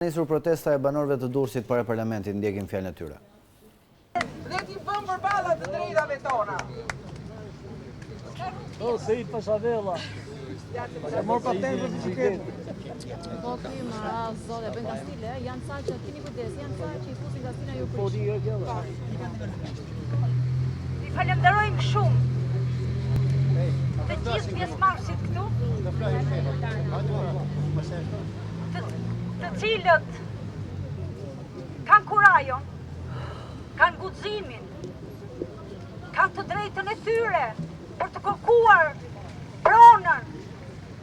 Nisur protesta e banorëve të Durrësit para parlamentit, ndjekim fjalën e tyre. Dhe t'i bëm përballa të drejtave tona. O, se i Pashavella. Se mor patent për bicikletë. Po ti ma zote, bën kastile, janë sa që keni kujdes, janë sa që i fusin kastina ju Po di prish. I falenderojmë shumë të gjithë pjesëmarrësit këtu, të cilët kanë kurajon, kanë guximin, kanë të drejtën e tyre për të kërkuar pronën,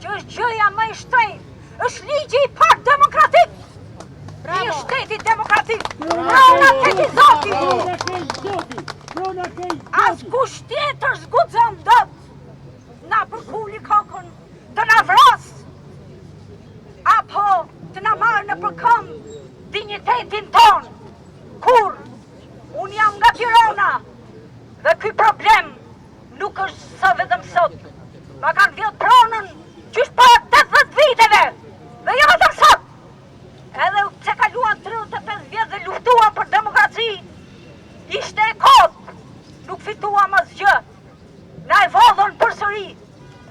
që është gjëja më e shtrenjtë, është ligji i parë demokratik. I shtetit demokratik. Prona keti Zoti. As kush tjetër zguxon dot na përkuli kokën të na vras, apo të na marrë në përkëmbë dinjitetin ton. Kur unë jam nga Tirana dhe ky problem nuk është së vetëm sot. Ma kanë vjedh pronën qysh para 80 viteve dhe jo vetëm sot. Edhe që kaluan 35 vjetë dhe luftuan për demokraci, ishte e kotë, nuk fituam asgjë. Na e vodhën përsëri,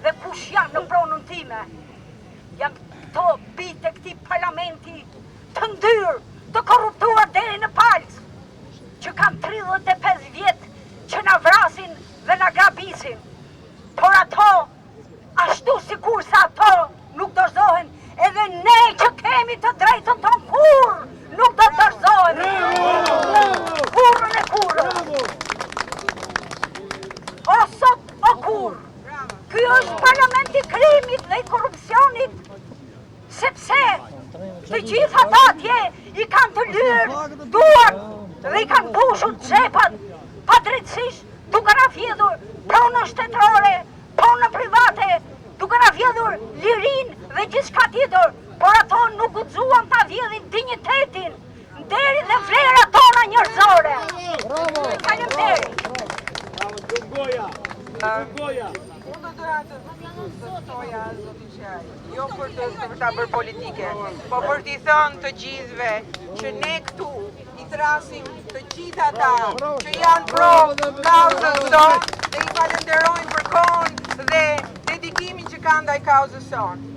dhe kush janë në pronën time? Janë këto bitë e këtij parlamenti të ndyrë, të korruptuar deri në palës, që kanë 35 vjetë që na vrasin dhe na grabisin. Por ato, ashtu sikur sa ato nuk dorëzohen, edhe ne që kemi të drejtën ton kur nuk do të dorëzohemi. Kurrën e kurrën. O sot o kur. Ky është parlamenti i krimit dhe i korrupsionit, sepse të gjithë ata atje i kanë të lyrë duart dhe i kanë mbushur xhepat padrejtësisht, duke na vjedhur pronën shtetërore, pronën private, duke na vjedhur lirinë dhe gjithçka tjetër, por ato nuk guxuan ta vjedhin dinjitetin, nderin dhe vlerat tona njerëzore. Faleminderit. Unë do doja të thoja zotin Qaj, jo për ta bërë politike, po për t'i thënë të gjithëve që ne këtu i thrasim të gjithë ata që janë pro kauzës sonë dhe i falenderojnë për kohën dhe dedikimin që kanë ndaj kauzës sonë.